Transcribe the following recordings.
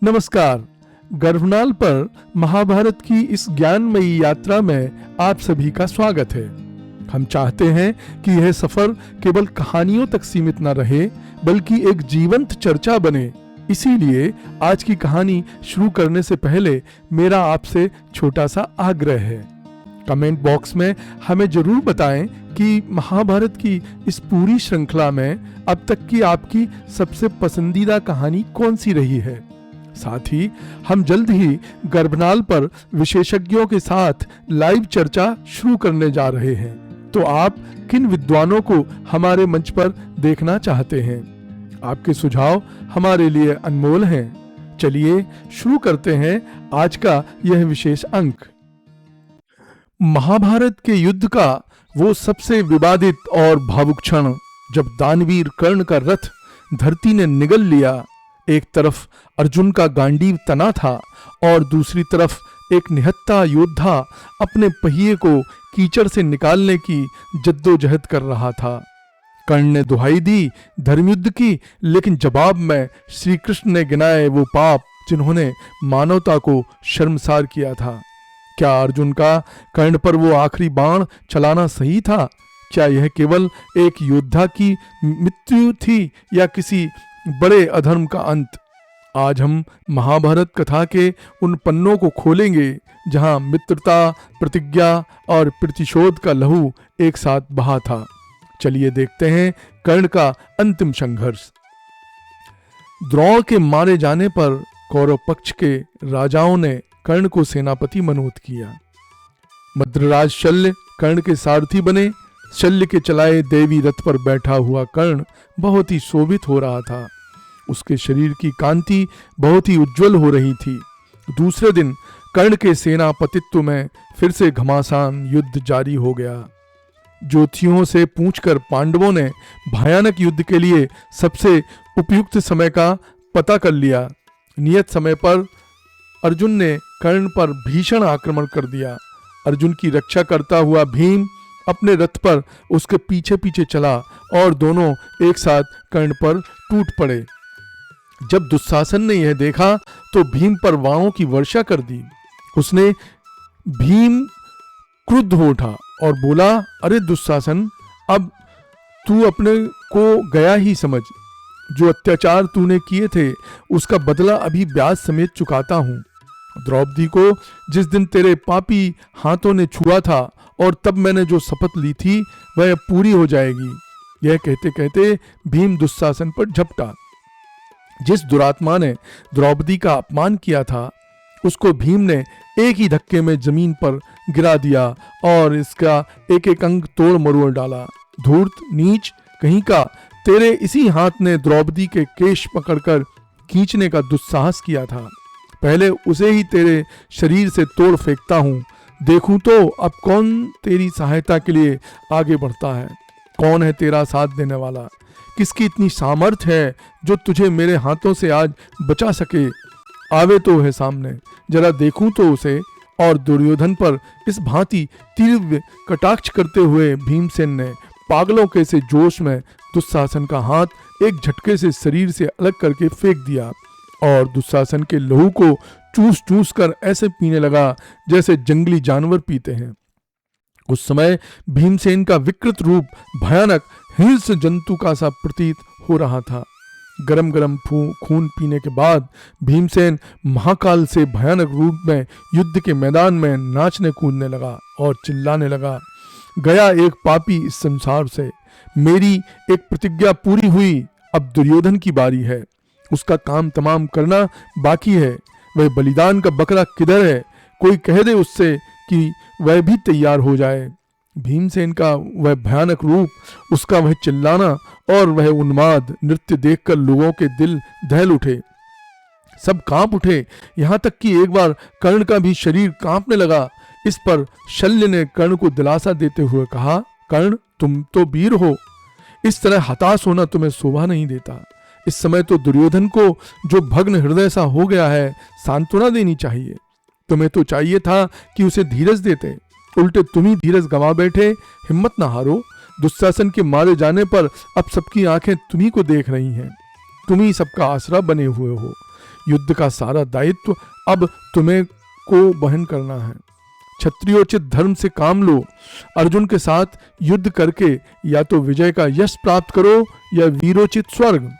नमस्कार। गर्भनाल पर महाभारत की इस ज्ञानमयी यात्रा में आप सभी का स्वागत है। हम चाहते हैं कि यह सफर केवल कहानियों तक सीमित न रहे, बल्कि एक जीवंत चर्चा बने। इसीलिए आज की कहानी शुरू करने से पहले मेरा आपसे छोटा सा आग्रह है। कमेंट बॉक्स में हमें जरूर बताएं कि महाभारत की इस पूरी श्रृंखला में अब तक की आपकी सबसे पसंदीदा कहानी कौन सी रही है। साथ ही हम जल्द ही गर्भनाल पर विशेषज्ञों के साथ लाइव चर्चा शुरू करने जा रहे हैं, तो आप किन विद्वानों को हमारे मंच पर देखना चाहते हैं? आपके सुझाव हमारे लिए अनमोल हैं। चलिए शुरू करते हैं आज का यह विशेष अंक। महाभारत के युद्ध का वो सबसे विवादित और भावुक क्षण, जब दानवीर कर्ण का रथ धरती ने निगल लिया। एक तरफ अर्जुन का गांडीव तना था और दूसरी तरफ एक निहत्था योद्धा अपने पहिए को कीचड़ से निकालने की जद्दोजहद कर रहा था। कर्ण ने दुहाई दी धर्मयुद्ध की, लेकिन जवाब में श्री कृष्ण ने गिनाए वो पाप जिन्होंने मानवता को शर्मसार किया था। क्या अर्जुन का कर्ण पर वो आखिरी बाण चलाना सही था? क्या यह केवल एक योद्धा की मृत्यु थी या किसी बड़े अधर्म का अंत? आज हम महाभारत कथा के उन पन्नों को खोलेंगे जहां मित्रता, प्रतिज्ञा और प्रतिशोध का लहू एक साथ बहा था। चलिए देखते हैं कर्ण का अंतिम संघर्ष। द्रोण के मारे जाने पर कौरव पक्ष के राजाओं ने कर्ण को सेनापति मनोत किया। मद्रराज शल्य कर्ण के सारथी बने। शल्य के चलाए देवी रथ पर बैठा हुआ कर्ण बहुत ही शोभित हो रहा था। उसके शरीर की कांति बहुत ही उज्जवल हो रही थी। दूसरे दिन कर्ण के सेनापतित्व में फिर से घमासान युद्ध जारी हो गया। ज्योतिषियों से पूछकर पांडवों ने भयानक युद्ध के लिए सबसे उपयुक्त समय का पता कर लिया। नियत समय पर अर्जुन ने कर्ण पर भीषण आक्रमण कर दिया। अर्जुन की रक्षा करता हुआ भीम अपने रथ पर उसके पीछे पीछे चला और दोनों एक साथ कर्ण पर टूट पड़े। जब दुशासन ने यह देखा तो भीम पर बाणों की वर्षा कर दी। उसने भीम क्रुद्ध हो उठा और बोला, अरे दुशासन, अब तू अपने को गया ही समझ। जो अत्याचार तूने किए थे उसका बदला अभी ब्याज समेत चुकाता हूं। द्रौपदी को जिस दिन तेरे पापी हाथों ने छुआ था और तब मैंने जो शपथ ली थी वह पूरी हो जाएगी। यह कहते कहते भीम दुशासन पर झपटा। जिस दुरात्मा ने द्रौपदी का अपमान किया था उसको भीम ने एक ही धक्के में जमीन पर गिरा दिया और इसका एक एक अंग तोड़ मरोड़ डाला। धूर्त नीच कहीं का, तेरे इसी हाथ ने द्रौपदी के केश पकड़कर खींचने का दुस्साहस किया था। पहले उसे ही तेरे शरीर से तोड़ फेंकता हूं। देखूं तो अब कौन तेरी सहायता के लिए आगे बढ़ता है। कौन है तेरा साथ देने वाला? किसकी इतनी सामर्थ्य है जो तुझे मेरे हाथों से आज बचा सके? आवे तो है सामने, जरा देखूं तो उसे। और दुर्योधन पर इस भांति तीव्र कटाक्ष करते हुए भीमसेन ने पागलों के से जोश में दुशासन का हाथ एक झटके से शरीर से अलग करके फेंक दिया और दुशासन के लहू को चूस चूस कर ऐसे पीने लगा जैसे जंगली जानवर पीते हैं। उस समय भीमसेन का विकृत रूप भयानक हिंस्र जंतु का सा प्रतीत हो रहा था। गरम गरम खून पीने के बाद भीमसेन महाकाल से भयानक रूप में युद्ध के मैदान में नाचने कूदने लगा और चिल्लाने लगा, गया एक पापी इस संसार से। मेरी एक प्रतिज्ञा पूरी हुई, अब दुर्योधन की बारी है। उसका काम तमाम करना बाकी है। वह बलिदान का बकरा किधर है? कोई कह दे उससे कि वह भी तैयार हो जाए। भीमसेन का वह भयानक रूप, उसका वह चिल्लाना और वह उन्माद नृत्य देखकर लोगों के दिल दहल उठे, सब कांप उठे। यहां तक कि एक बार कर्ण का भी शरीर कांपने लगा। इस पर शल्य ने कर्ण को दिलासा देते हुए कहा, कर्ण, तुम तो वीर हो, इस तरह हताश होना तुम्हें शोभा नहीं देता। इस समय तो दुर्योधन को, जो भग्न हृदय सा हो गया है, सांत्वना देनी चाहिए। तुम्हें तो चाहिए था कि उसे धीरज देते, उल्टे तुम ही धीरज गंवा बैठे। हिम्मत ना हारो। दुशासन के मारे जाने पर अब सबकी आंखें तुम्ही को देख रही हैं। तुम ही सबका आसरा बने हुए हो। युद्ध का सारा दायित्व अब तुम्हें को वहन करना है। क्षत्रियोचित धर्म से काम लो। अर्जुन के साथ युद्ध करके या तो विजय का यश प्राप्त करो या वीरोचित स्वर्ग।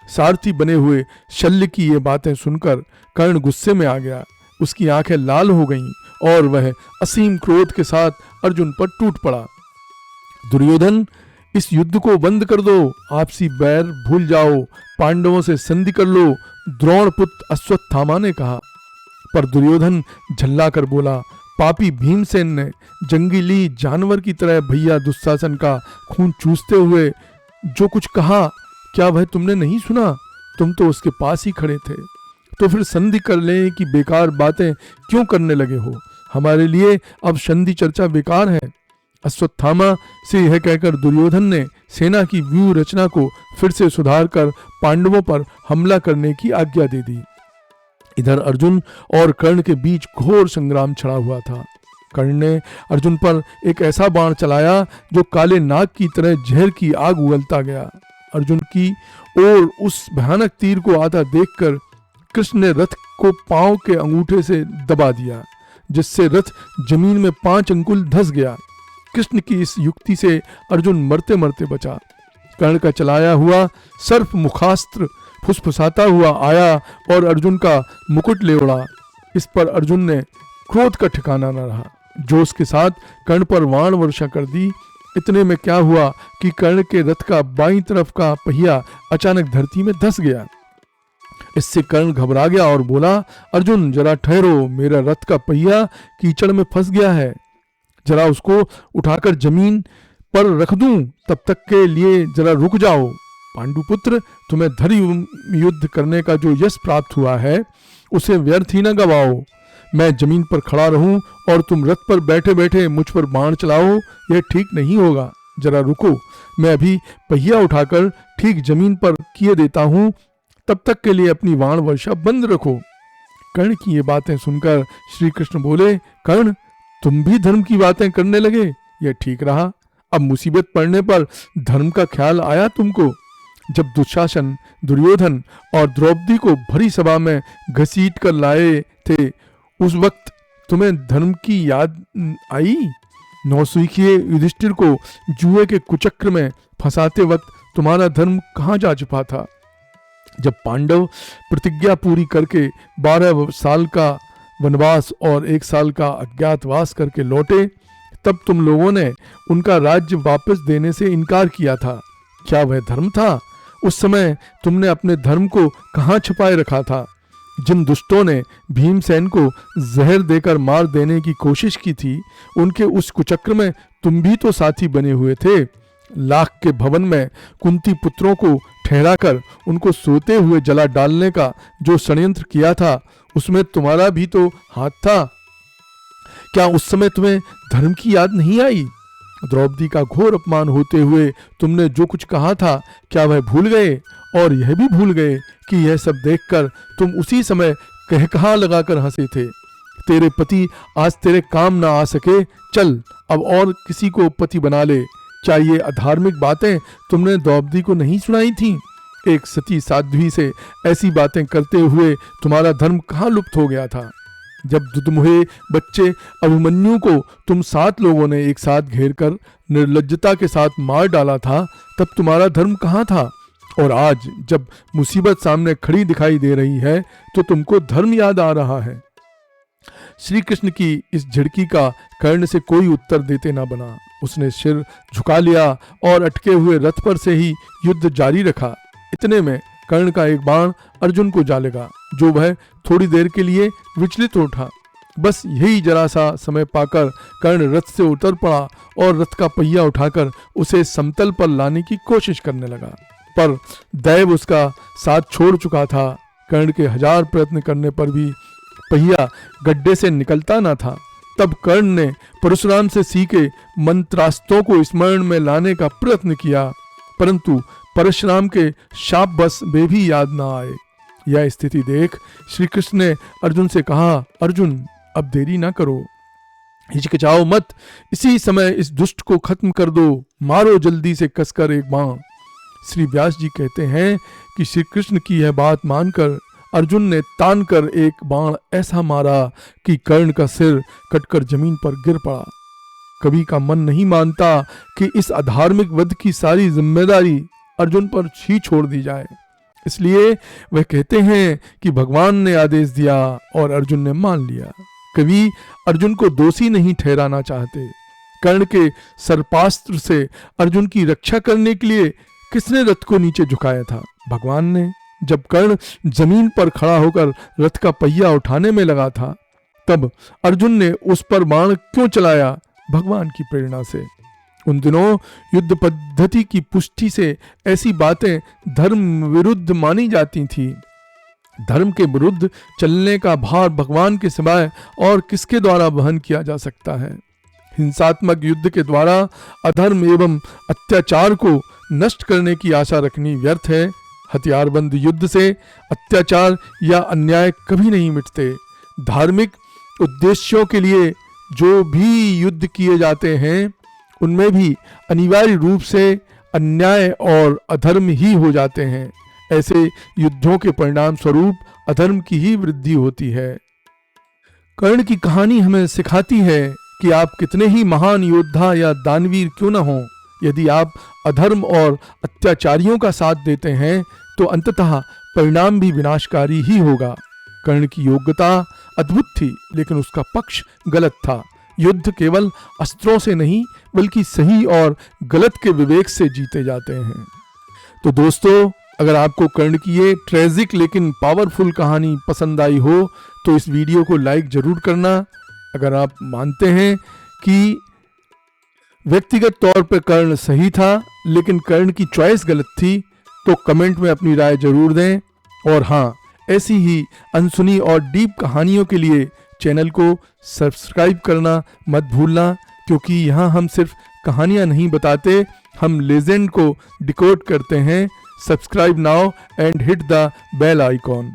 सारथी बने हुए शल्य की ये बातें सुनकर कर्ण गुस्से में आ गया। उसकी आंखें लाल हो गईं और वह असीम क्रोध के साथ अर्जुन पर टूट पड़ा। दुर्योधन, इस युद्ध को बंद कर दो, आपसी बैर भूल जाओ, पांडवों से संधि कर लो, द्रोण पुत्र अश्वत्थामा ने कहा। पर दुर्योधन झल्ला कर बोला, पापी भीमसेन ने जंगली जानवर की तरह भैया दुशासन का खून चूसते हुए जो कुछ कहा, क्या वह तुमने नहीं सुना? तुम तो उसके पास ही खड़े थे। तो फिर संधि कर लें कि बेकार बातें क्यों करने लगे हो? हमारे लिए अब संधि चर्चा बेकार है। अश्वत्थामा से यह कहकर दुर्योधन ने सेना की व्यूह रचना को फिर से सुधार कर पांडवों पर हमला करने की आज्ञा दे दी। इधर अर्जुन और कर्ण के बीच घोर संग्राम छिड़ा हुआ था। कर्ण ने अर्जुन पर एक ऐसा बाण चलाया जो काले नाग की तरह जहर की आग उगलता गया। अर्जुन की ओर उस भयानक तीर को आता देखकर कृष्ण ने रथ को पांव के अंगूठे से दबा दिया, जिससे रथ जमीन में 5 अंकुल धंस गया। कृष्ण की इस युक्ति से अर्जुन मरते मरते बचा। कर्ण का चलाया हुआ सर्प मुखास्त्र फुसफुसाता हुआ आया और अर्जुन का मुकुट ले उड़ा। इस पर अर्जुन ने क्रोध का ठिकाना न रहा, जोश के साथ कर्ण पर वाण वर्षा कर दी। इतने में क्या हुआ कि कर्ण के रथ का बाईं तरफ का पहिया अचानक धरती में धंस गया। इससे कर्ण घबरा गया और बोला, अर्जुन जरा ठहरो, मेरा रथ का पहिया कीचड़ में फंस गया है, जरा उसको उठाकर जमीन पर रख दूं, तब तक के लिए जरा रुक जाओ। पांडुपुत्र, तुम्हें धर्म युद्ध करने का जो यश प्राप्त हुआ है उसे व्यर्थ ही न गवाओ। मैं जमीन पर खड़ा रहूं और तुम रथ पर बैठे बैठे मुझ पर बाण चलाओ, यह ठीक नहीं होगा। जरा रुको, मैं अभी पहिया उठाकर ठीक जमीन पर किए देता हूं, तब तक के लिए अपनी वाण वर्षा बंद रखो। कर्ण की ये बातें सुनकर श्री कृष्ण बोले, कर्ण, तुम भी धर्म की बातें करने लगे, यह ठीक रहा। अब मुसीबत पड़ने पर धर्म का ख्याल आया तुमको। जब दुशासन, दुर्योधन और द्रौपदी को भरी सभा में घसीट कर लाए थे, उस वक्त तुम्हें धर्म की याद आई? नौसिखिए युधिष्ठिर को जुए के कुचक्र में फंसाते वक्त तुम्हारा धर्म कहाँ जा छुपा था? जब पांडव प्रतिज्ञा पूरी करके 12 साल का वनवास और 1 साल का अज्ञातवास करके लौटे, तब तुम लोगों ने उनका राज्य वापस देने से इनकार किया था। क्या वह धर्म था? उस समय तुमने अपने धर्म को कहाँ छुपाए रखा था? जिन दुष्टों ने भीमसेन को जहर देकर मार देने की कोशिश की थी, उनके उस कुचक्र में तुम भी तो साथी बने हुए थे। लाख के भवन में कुंती पुत्रों को ठहराकर उनको सोते हुए जला डालने का जो षड्यंत्र किया था, उसमें तुम्हारा भी तो हाथ था। क्या उस समय तुम्हें धर्म की याद नहीं आई? द्रौपदी का घोर अपमान होते हुए तुमने जो कुछ कहा था, क्या वह भूल गए? और यह भी भूल गए कि यह सब देखकर तुम उसी समय कहकहा लगाकर हंसे थे। तेरे पति आज तेरे काम ना आ सके, चल अब और किसी को पति बना ले। क्या ये अधार्मिक बातें तुमने द्रौपदी को नहीं सुनाई थीं? एक सती साध्वी से ऐसी बातें करते हुए तुम्हारा धर्म कहाँ लुप्त हो गया था? जब दुधमुहे बच्चे अभिमन्यु को तुम 7 लोगों ने एक साथ घेर कर निर्लज्जता के साथ मार डाला था, तब तुम्हारा धर्म कहाँ था? और आज जब मुसीबत सामने खड़ी दिखाई दे रही है तो तुमको धर्म याद आ रहा है। श्री कृष्ण की इस झिड़की का कर्ण से कोई उत्तर देते ना बना। उसने सिर झुका लिया और अटके हुए रथ पर से ही युद्ध जारी रखा। इतने में कर्ण का एक बाण अर्जुन को जा लगा, जो वह थोड़ी देर के लिए विचलित उठा। बस यही जरा सा समय पाकर कर्ण रथ से उतर पड़ा और रथ का पहिया उठाकर उसे समतल पर लाने की कोशिश करने लगा, पर दैव उसका साथ छोड़ चुका था। कर्ण के 1000 प्रयत्न करने पर भी पहिया गड्ढे से निकलता न था। तब कर्ण ने परशुराम से सीखे मंत्रास्त्रों को स्मरण में लाने का प्रयत्न किया, परंतु परशुराम के शाप बस वे भी याद न आए। यह स्थिति देख श्री कृष्ण ने अर्जुन से कहा, अर्जुन अब देरी ना करो, हिचकिचाओ मत, इसी समय इस दुष्ट को खत्म कर दो, मारो जल्दी से कसकर एक बाण। श्री व्यास जी कहते हैं कि श्री कृष्ण की यह बात मानकर अर्जुन ने तान कर एक बाण ऐसा मारा कि कर्ण का सिर कटकर जमीन पर गिर पड़ा। कवि का मन नहीं मानता कि इस अधार्मिक वध की सारी जिम्मेदारी अर्जुन पर ही छोड़ दी जाए। इसलिए वह कहते हैं कि भगवान ने आदेश दिया और अर्जुन ने मान लिया। कवि अर्जुन को दोषी नहीं ठहराना चाहते। कर्ण के सर्पास्त्र से अर्जुन की रक्षा करने के लिए किसने रथ को नीचे झुकाया था? भगवान ने। जब कर्ण जमीन पर खड़ा होकर रथ का पहिया उठाने में लगा था, तब अर्जुन ने उस पर बाण क्यों चलाया? भगवान की प्रेरणा से। उन दिनों युद्ध पद्धति की पुष्टि से ऐसी बातें धर्म विरुद्ध मानी जाती थी। धर्म के विरुद्ध चलने का भार भगवान के सिवाय और किसके द्वारा वहन किया जा सकता है? हिंसात्मक युद्ध के द्वारा अधर्म एवं अत्याचार को नष्ट करने की आशा रखनी व्यर्थ है। हथियारबंद युद्ध से अत्याचार या अन्याय कभी नहीं मिटते। धार्मिक उद्देश्यों के लिए जो भी युद्ध किए जाते हैं, उनमें भी अनिवार्य रूप से अन्याय और अधर्म ही हो जाते हैं। ऐसे युद्धों के परिणाम स्वरूप अधर्म की ही वृद्धि होती है। कर्ण की कहानी हमें सिखाती है कि आप कितने ही महान योद्धा या दानवीर क्यों न हों, यदि आप अधर्म और अत्याचारियों का साथ देते हैं तो अंततः परिणाम भी विनाशकारी ही होगा। कर्ण की योग्यता अद्भुत थी, लेकिन उसका पक्ष गलत था। युद्ध केवल अस्त्रों से नहीं, बल्कि सही और गलत के विवेक से जीते जाते हैं। तो दोस्तों, अगर आपको कर्ण की ये ट्रेजिक लेकिन पावरफुल कहानी पसंद आई हो तो इस वीडियो को लाइक जरूर करना। अगर आप मानते हैं कि व्यक्तिगत तौर पर कर्ण सही था लेकिन कर्ण की चॉइस गलत थी, तो कमेंट में अपनी राय जरूर दें। और हाँ, ऐसी ही अनसुनी और डीप कहानियों के लिए चैनल को सब्सक्राइब करना मत भूलना, क्योंकि यहाँ हम सिर्फ कहानियाँ नहीं बताते, हम लेजेंड को डिकोड करते हैं। Subscribe now and hit the bell icon.